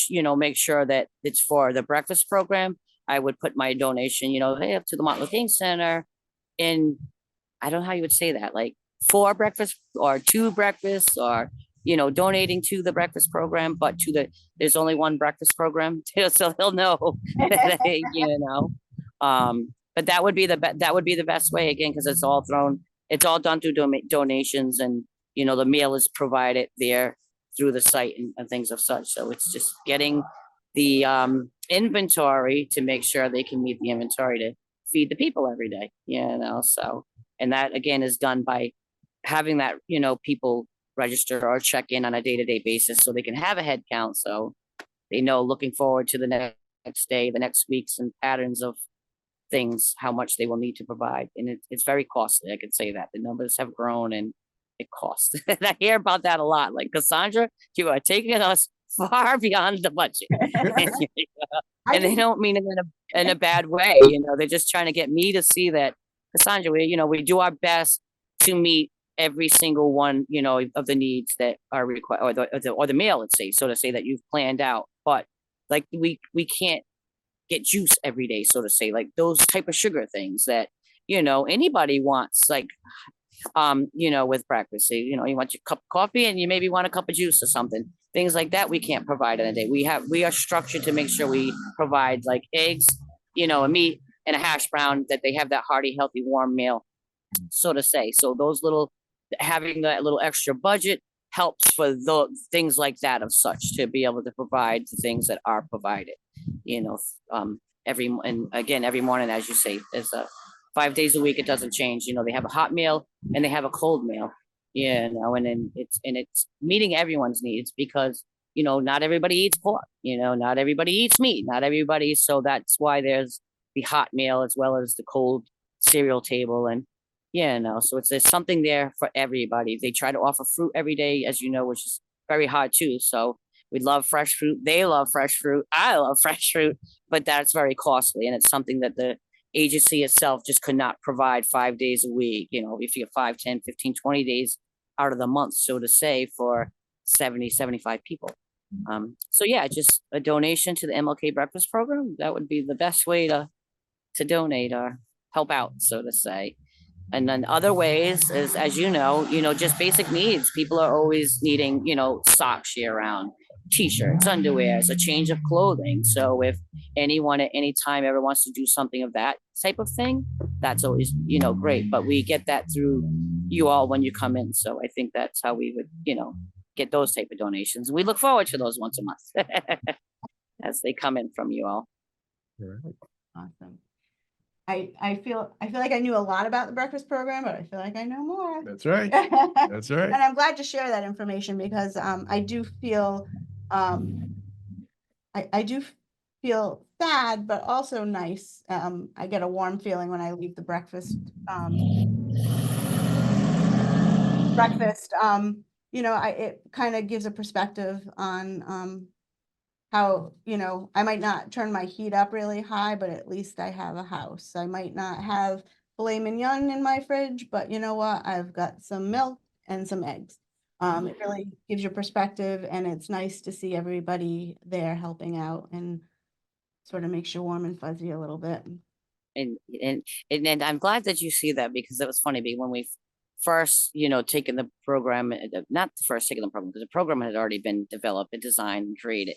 sure that it's for the breakfast program, I would put my donation, to the Martin Luther King Center in, I don't know how you would say that, like 4 breakfasts or 2 breakfasts, or, donating to the breakfast program, but there's only 1 breakfast program, so they'll know but that would be the best way, again, because it's all done through donations, and, the meal is provided there through the site and things of such. So it's just getting the inventory to make sure they can meet the inventory to feed the people every day, so, and that again is done by having that, people register or check in on a day-to-day basis so they can have a head count. So they know, looking forward to the next day, the next weeks, and patterns of things, how much they will need to provide. And it's very costly. I can say that the numbers have grown and it costs. And I hear about that a lot. Like, Cassandra, you are taking us far beyond the budget. And they don't mean it in a bad way. They're just trying to get me to see that, Cassandra, we do our best to meet every single one, of the needs that are required, or the meal, let's say, so to say, that you've planned out. But like, we can't get juice every day, so to say, like those type of sugar things that, anybody wants, like, with breakfast, say, you want your cup of coffee and you maybe want a cup of juice or something, things like that. We can't provide in a day. We are structured to make sure we provide like eggs, a meat and a hash brown, that they have that hearty, healthy, warm meal, so to say. So having that little extra budget helps for the things like that of such, to be able to provide the things that are provided, every morning, as you say, is 5 days a week. It doesn't change. They have a hot meal and they have a cold meal, and then it's meeting everyone's needs, because, not everybody eats pork, not everybody eats meat, not everybody. So that's why there's the hot meal as well as the cold cereal table. And so there's something there for everybody. They try to offer fruit every day, as you know, which is very hard too. So we love fresh fruit. They love fresh fruit. I love fresh fruit, but that's very costly. And it's something that the agency itself just could not provide 5 days a week, if you have 5, 10, 15, 20 days out of the month, so to say, for 70, 75 people. So yeah, just a donation to the MLK breakfast program. That would be the best way to donate or help out, so to say. And then other ways is, as just basic needs. People are always needing, socks year round, t-shirts, underwears, a change of clothing. So if anyone at any time ever wants to do something of that type of thing, that's always, great. But we get that through you all when you come in. So I think that's how we would, get those type of donations. We look forward to those once a month as they come in from you all. Right. Awesome. I feel like I knew a lot about the breakfast program, but I feel like I know more. That's right. That's right. And I'm glad to share that information, because I do feel I do feel sad, but also nice. I get a warm feeling when I leave the breakfast. It kind of gives a perspective on how, I might not turn my heat up really high, but at least I have a house. I might not have filet mignon in my fridge, but you know what? I've got some milk and some eggs. It really gives you perspective, and it's nice to see everybody there helping out, and sort of makes you warm and fuzzy a little bit. And I'm glad that you see that, because it was funny, when we first, taken the program, not the first taking the program, because the program had already been developed and designed and created.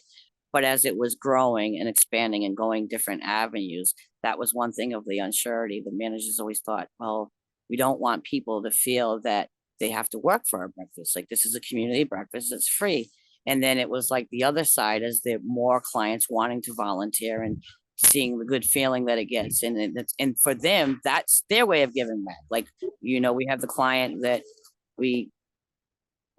But as it was growing and expanding and going different avenues, that was one thing of the unsurety. The managers always thought, well, we don't want people to feel that they have to work for our breakfast. Like, this is a community breakfast, it's free. And then it was like the other side, as there more clients wanting to volunteer and seeing the good feeling that it gets. And for them, that's their way of giving back. Like, we have the client that we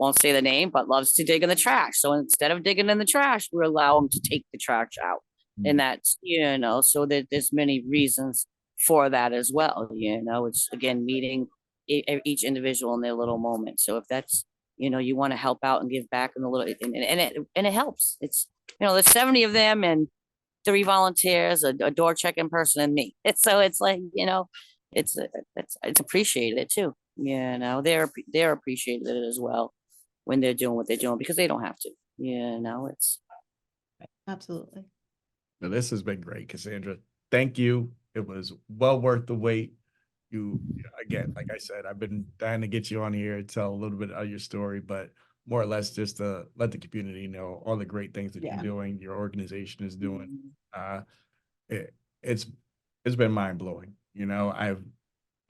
won't say the name, but loves to dig in the trash. So instead of digging in the trash, we allow them to take the trash out. And that's, you know, so that there's many reasons for that as well. You know, it's again, meeting each individual in their little moment. So if that's, you know, you want to help out and give back in a little, and it helps. It's, you know, there's 70 of them and 3 volunteers, a door checking person, and me. So it's like, you know, it's appreciated too. You know, they're appreciated as well when they're doing what they're doing, because they don't have to. You know, it's Absolutely. Now, this has been great, Cassandra. Thank you. It was well worth the wait. You, again, like I said, I've been dying to get you on here and tell a little bit of your story, but more or less just to let the community know all the great things that you're doing, your organization is doing. It's been mind blowing. You know,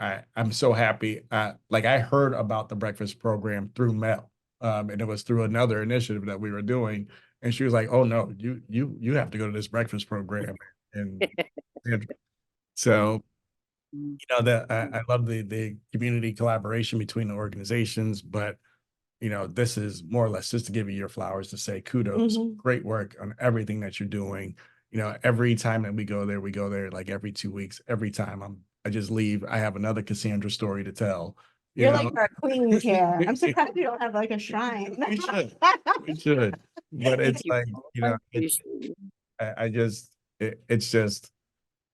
I'm so happy. Like, I heard about the breakfast program through Mel, and it was through another initiative that we were doing. And she was like, "Oh no, you have to go to this breakfast program." And so, you know, that I love the community collaboration between the organizations, but you know, this is more or less just to give you your flowers, to say kudos, great work on everything that you're doing. You know, every time that we go there like every 2 weeks. Every time I just leave, I have another Cassandra story to tell. You're like our queen here. I'm surprised you don't have like a shrine. We should, but it's like, you know, it's just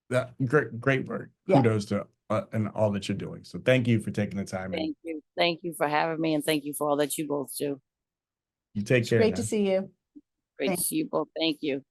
that great work. Kudos to and all that you're doing. So thank you for taking the time. Thank you for having me, and thank you for all that you both do. You take care. Great to see you. Great to see you both. Thank you.